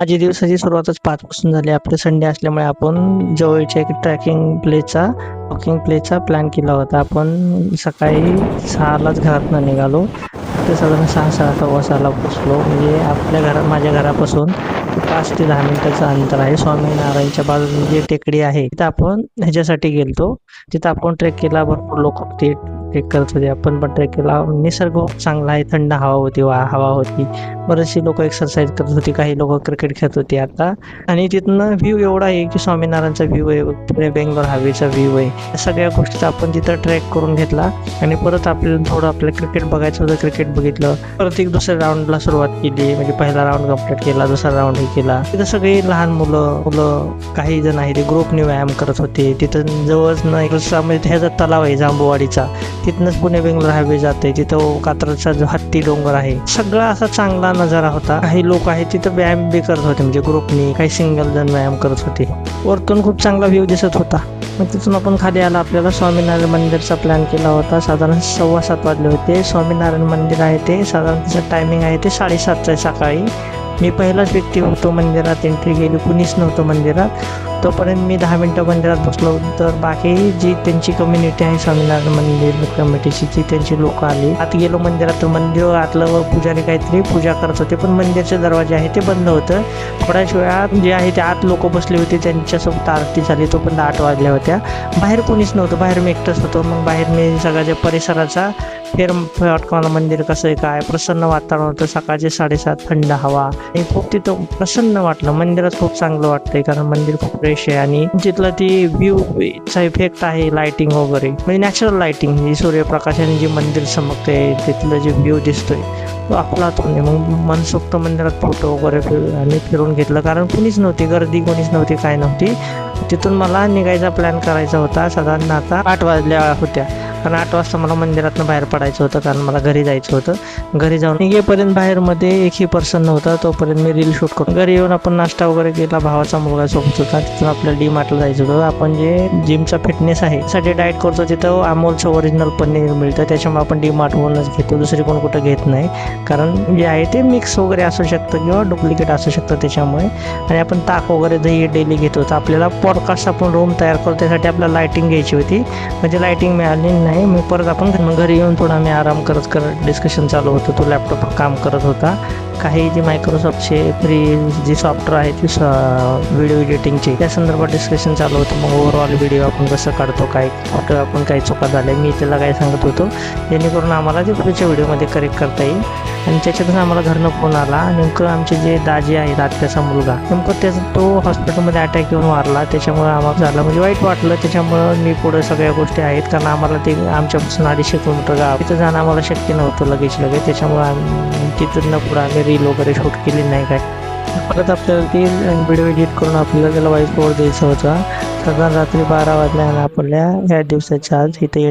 माझी दिवसाची सुरुवातच 5 पासून झाली. आपले संडे असल्यामुळे आपण जवळच्या एक वॉकिंग प्लेचा प्लॅन केला होता. आपण सकाळी 6लाच घरातनं निघालो. ते साधारण 6:15 पोहोचलो. म्हणजे माझ्या घरापासून 5 ते 10 मिनिटाचं अंतर आहे. स्वामीनारायणच्या बाजूला जी टेकडी आहे तिथं आपण ह्याच्यासाठी गेलतो. तिथं आपण ट्रेक केला. भरपूर लोक होते ट्रेक करत होते. आपण पण ट्रेक केला. निसर्ग खूप चांगला आहे. थंड हवा होती. बरेचशी लोक एक्सरसाइज करत होती. काही लोक क्रिकेट खेळत होते आता. आणि तिथनं व्ह्यू एवढा आहे की स्वामीनारायणचा व्ह्यू आहे, पुणे बेंगलोर हायवेचा व्ह्यू आहे. या सगळ्या गोष्टीचा आपण तिथं ट्रॅक करून घेतला. आणि परत आपल्याला क्रिकेट बघायचं होतं. क्रिकेट बघितलं. परत एक दुसऱ्या राऊंडला सुरुवात केली. म्हणजे पहिला राऊंड कंप्लीट केला, दुसरा राऊंडही केला. तिथं सगळे लहान मुलं काही जण आहे ते ग्रुपने व्यायाम करत होते. तिथं जवळच म्हणजे ह्याचा तलाव आहे जांबूवाडीचा. तिथनंच पुणे बेंगलोर हायवे जाते. तिथं कात्रजचा जो हत्ती डोंगर आहे. सगळा असा चांगला नजारा होता. काही लोक आहेत तिथं व्यायाम बी करत होते, म्हणजे ग्रुपनी. काही सिंगल जण व्यायाम करत होते. वरतून खूप चांगला व्ह्यू दिसत होता. मग तिथून आपण खाली आला. आपल्याला स्वामीनारायण मंदिरचा प्लॅन केला होता. साधारण 7:15 वाजले होते. स्वामीनारायण मंदिर आहे ते साधारण त्याचं टायमिंग आहे ते 7:30 सकाळी. मी पहिलाच व्यक्ती होतो मंदिरात. एंट्री गेली, कुणीच नव्हतं मंदिरात. तोपर्यंत मी 10 मिनटं मंदिरात बसलो. तर बाकी जी त्यांची कम्युनिटी आहे स्वामीनारायण मंदिर कमिटीची, ती त्यांची लोक आली. आत गेलो मंदिरात. तर मंदिर आतलं पुजारी काहीतरी पूजा करत होते, पण मंदिरचे दरवाजे आहे ते बंद होतं. थोड्याच वेळात जे आहे ते आत लोक बसले होते, त्यांच्यासोबत आरती झाली. तोपर्यंत 8 वाजल्या होत्या. बाहेर कोणीच नव्हतं. बाहेर मी एकटंच होतो. मग बाहेर मी सगळ्या परिसराचा फेरफटका. मंदिर कसं आहे, काय प्रसन्न वातावरण होतं. सकाळचे 7:30 थंड हवा आणि खूप तिथं प्रसन्न वाटलं. मंदिरात खूप चांगलं वाटतंय, कारण मंदिर खूप फ्रेश आहे. आणि तिथलं ती व्ह्यूचा इफेक्ट आहे, लाइटिंग वगैरे, म्हणजे नॅचरल लाइटिंग, जी सूर्यप्रकाशाने जे मंदिर चमकते, तिथलं जे व्ह्यू दिसतोय तो अफलातून आहे. मग मनसोक्त मंदिरात फोटो वगैरे आणि फिरून घेतलं, कारण कुणीच नव्हती, गर्दी कोणीच नव्हती, काय नव्हती. तिथून मला निघायचा प्लॅन करायचा होता. साधारण आता 8 वाजल्या होत्या, कारण 8 वाजता मला मंदिरातनं बाहेर पडायचं होतं, कारण मला घरी जायचं होतं. घरी जाऊन निघेपर्यंत बाहेरमध्ये एकही पर्सन नव्हता. तोपर्यंत मी रील शूट करून घरी येऊन आपण नाश्ता वगैरे केला. भावाचा मुलगा सोबत होता. तिथून आपल्याला डी-मार्टला जायचं होतं. आपण जे जिमचा फिटनेस आहे साठी डाएट करतो, तिथं अमोलचं ओरिजिनल पनीर मिळतं. त्याच्यामुळे आपण डी-मार्टवरूनच घेतो, दुसरी कुठं घेत नाही. कारण जे आहे ते मिक्स वगैरे असू शकतं किंवा डुप्लिकेट असू शकतं त्याच्यामुळे. आणि आपण ताक वगैरे दही डेली घेतो. तर आपल्याला पॉडकास्ट आपण रूम तयार करतो, त्यासाठी आपल्याला लायटिंग घ्यायची होती. म्हणजे लायटिंग मिळाली नाही. मग परत आपण घरी येऊन थोडा मी आराम करत डिस्कशन चालू होतं. तो लॅपटॉपवर काम करत होता. काही जी मायक्रोसॉफ्टचे फ्री जी सॉफ्टवेअर आहे ती व्हिडिओ एडिटिंगची, त्या संदर्भात डिस्कशन चालू होतं. मग ओव्हरऑल व्हिडिओ आपण कसं काढतो, काय कुठं आपण काही चुका झाल्या, मी त्याला काय सांगत होतो, जेणेकरून आम्हाला ते पुढच्या व्हिडिओमध्ये करेक्ट करता येईल. आणि त्याच्यातून आम्हाला घरनं फोन आला. नेमकं आमचे जे दाजी आहेत, आत्याचा मुलगा, नेमकं तो हॉस्पिटलमध्ये अटॅक येऊन वारला. त्याच्यामुळे आम्हाला झालं, म्हणजे वाईट वाटलं. त्याच्यामुळं मी पुढे सगळ्या गोष्टी आहेत, कारण आम्हाला ते आमच्यापासून 250 किलोमीटर गाव, तिथं जाणं आम्हाला शक्य नव्हतं लगेच. त्याच्यामुळे तिथून पुढं आम्ही रील वगैरे शूट केली नाही काय. परत आपल्याला ती व्हिडिओ एडिट करून आपल्याला त्याला व्हॉइस ओव्हर द्यायचा होता. साधारण रात्री 12 वाजल्या आणि आपल्या ह्या दिवसाच्या आज इथे